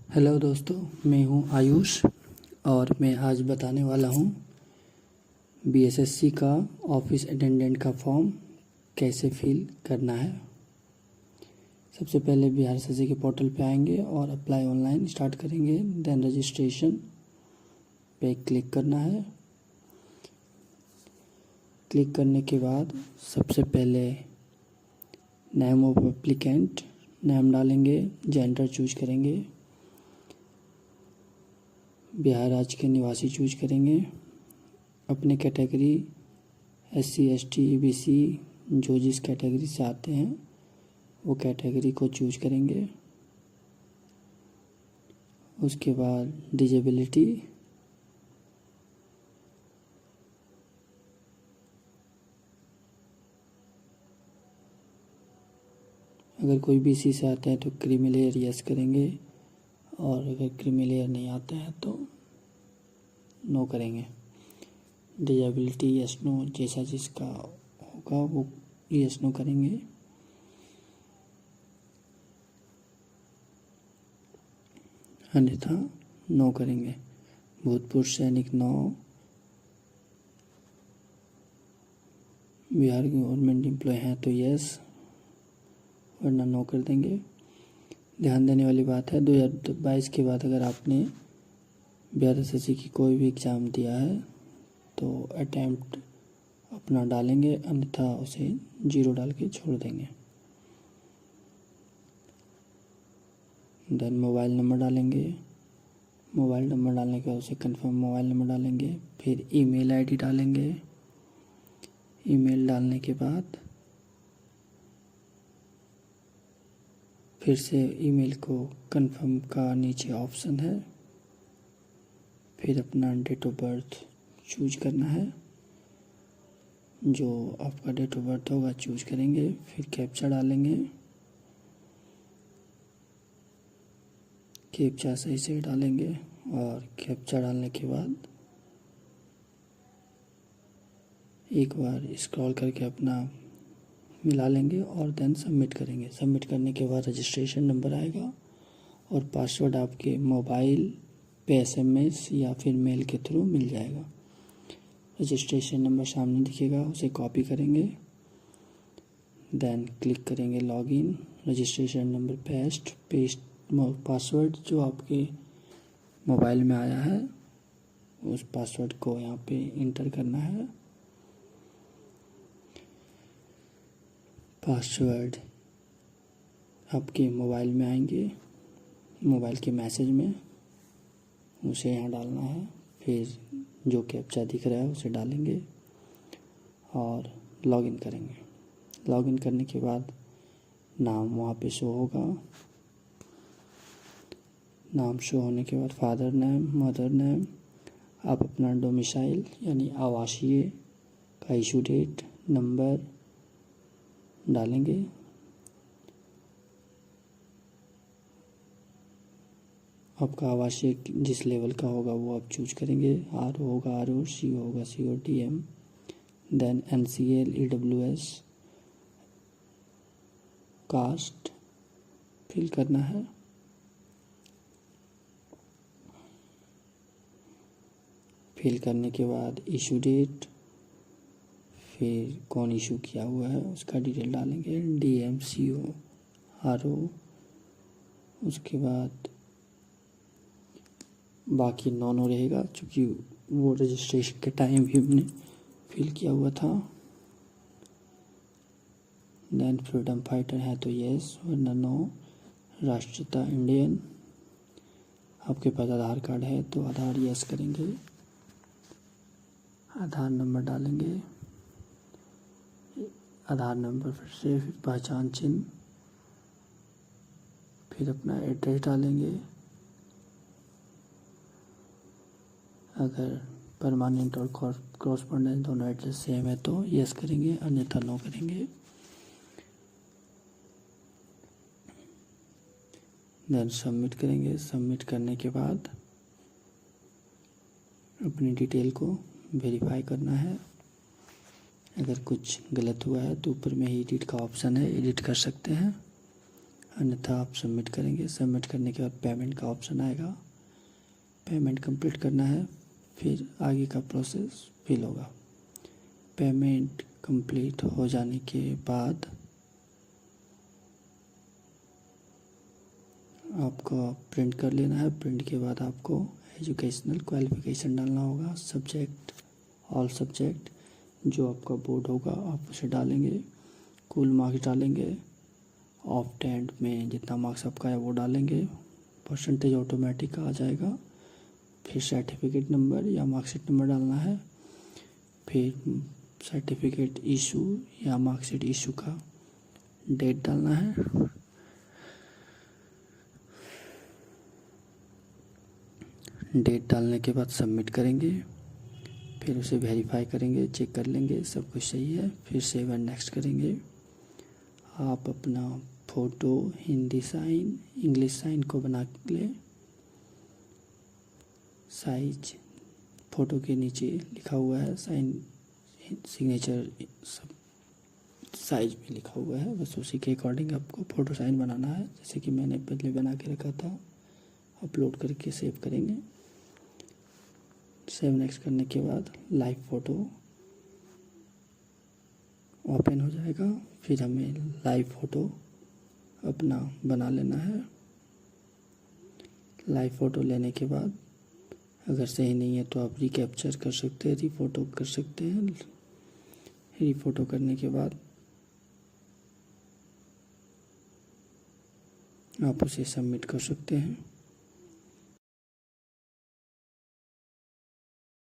Hello दोस्तों, मैं हूं आयुष और मैं आज बताने वाला हूं बीएसएससी का ऑफिस अटेंडेंट का फॉर्म कैसे फिल करना है। सबसे पहले बिहार एसएससी के पोर्टल पे आएंगे और अप्लाई ऑनलाइन स्टार्ट करेंगे। देन रजिस्ट्रेशन पे क्लिक करना है। क्लिक करने के बाद सबसे पहले नेम ऑफ एप्लीकेंट नेम डालेंगे, जेंडर चूज करेंगे, बिहार राज्य के निवासी चूज करेंगे, अपने कैटेगरी SC ST EBC जो जिस कैटेगरी से आते हैं वो कैटेगरी को चूज करेंगे। उसके बाद डिजेबिलिटी, अगर कोई BC से आते हैं तो क्रीमी यस करेंगे और अगर क्रीमी नहीं आता है तो नो करेंगे। डिजेबिलिटी यस नो, जैसा जिसका होगा वो यस नो करेंगे। अन्यथा नो करेंगे। भूतपूर्व सैनिक नो, बिहार गवर्नमेंट एम्प्लॉय हैं तो यस, वरना नो कर देंगे। ध्यान देने वाली बात है 2022 के बाद अगर आपने बिहार एसएससी की कोई भी एग्ज़ाम दिया है तो अटैम्प्ट अपना डालेंगे, अन्यथा उसे 0 डाल के छोड़ देंगे। देन मोबाइल नंबर डालेंगे। मोबाइल नंबर डालने के बाद उसे कंफर्म मोबाइल नंबर डालेंगे। फिर ईमेल आईडी डालेंगे। ईमेल डालने के बाद फिर से ईमेल को कंफर्म का नीचे ऑप्शन है, फिर अपना डेट ऑफ बर्थ चूज करना है। जो आपका डेट ऑफ बर्थ होगा चूज करेंगे। फिर कैप्चा डालेंगे। कैप्चा सही से डालेंगे और कैप्चा डालने के बाद एक बार स्क्रॉल करके अपना मिला लेंगे और देन सबमिट करेंगे। सबमिट करने के बाद रजिस्ट्रेशन नंबर आएगा और पासवर्ड आपके मोबाइल पे SMS या फिर मेल के थ्रू मिल जाएगा। रजिस्ट्रेशन नंबर सामने दिखेगा, उसे कॉपी करेंगे। देन क्लिक करेंगे login, registration number paste password जो आपके मोबाइल में आया है उस पासवर्ड को यहाँ पे इंटर करना है। पासवर्ड आपके मोबाइल में आएंगे, मोबाइल के मैसेज में उसे यहाँ डालना है। फिर जो कैप्चा दिख रहा है उसे डालेंगे और लॉगिन करेंगे। लॉगिन करने के बाद नाम वहाँ पे शो होगा। नाम शो होने के बाद फादर नेम, मदर नेम, आप अपना डोमिसाइल यानी आवासीय का इशू डेट नंबर डालेंगे। आपका आवासीय जिस लेवल का होगा वो आप चूज करेंगे। RO होगा RO, CO होगा CO, DM, then NCL EWS caste fill करना है। फिल करने के बाद इशू डेट, फिर कौन इशू किया हुआ है उसका डिटेल डालेंगे। DM CO RO, उसके बाद बाकी नॉन रहेगा क्योंकि वो रजिस्ट्रेशन के टाइम भी हमने फिल किया हुआ था। देन फ्रीडम फाइटर है तो यस, वरना नो। राष्ट्रीयता इंडियन, आपके पास आधार कार्ड है तो आधार यस करेंगे। आधार नंबर डालेंगे। आधार नंबर फिर से, फिर पहचान चिन्ह, फिर अपना एड्रेस डालेंगे। अगर परमानेंट और कॉरस्पॉन्डेंट दोनों एड्रेस सेम है तो यस करेंगे, अन्यथा नो करेंगे। देन सबमिट करेंगे। सबमिट करने के बाद अपनी डिटेल को वेरीफाई करना है। अगर कुछ गलत हुआ है तो ऊपर में ही एडिट का ऑप्शन है, एडिट कर सकते हैं। अन्यथा आप सबमिट करेंगे। सबमिट करने के बाद पेमेंट का ऑप्शन आएगा, पेमेंट कंप्लीट करना है, फिर आगे का प्रोसेस फिल होगा। पेमेंट कंप्लीट हो जाने के बाद आपको प्रिंट कर लेना है। प्रिंट के बाद आपको एजुकेशनल क्वालिफ़िकेशन डालना होगा, सब्जेक्ट, ऑल सब्जेक्ट जो आपका बोर्ड होगा आप उसे डालेंगे, कुल मार्क्स डालेंगे, ऑफ 10 में जितना मार्क्स आपका है वो डालेंगे, परसेंटेज ऑटोमेटिक आ जाएगा। फिर सर्टिफिकेट नंबर या मार्कशीट नंबर डालना है, फिर सर्टिफिकेट इशू या मार्कशीट इशू का डेट डालना है। डेट डालने के बाद सबमिट करेंगे, फिर उसे वेरीफाई करेंगे, चेक कर लेंगे सब कुछ सही है, फिर सेव एंड नेक्स्ट करेंगे। आप अपना photo Hindi sign English sign को बना ले, साइज फ़ोटो के नीचे लिखा हुआ है, साइन सिग्नेचर सब साइज में लिखा हुआ है, बस उसी के अकॉर्डिंग आपको फ़ोटो साइन बनाना है। जैसे कि मैंने पहले बना के रखा था, अपलोड करके सेव करेंगे। सेव नेक्स्ट करने के बाद लाइव फ़ोटो ओपन हो जाएगा, फिर हमें लाइव फ़ोटो अपना बना लेना है। लाइव फ़ोटो लेने के बाद अगर सही नहीं है तो आप रिकैप्चर कर सकते हैं, रीफ़ोटो कर सकते हैं। रीफ़ोटो करने के बाद आप उसे सबमिट कर सकते हैं।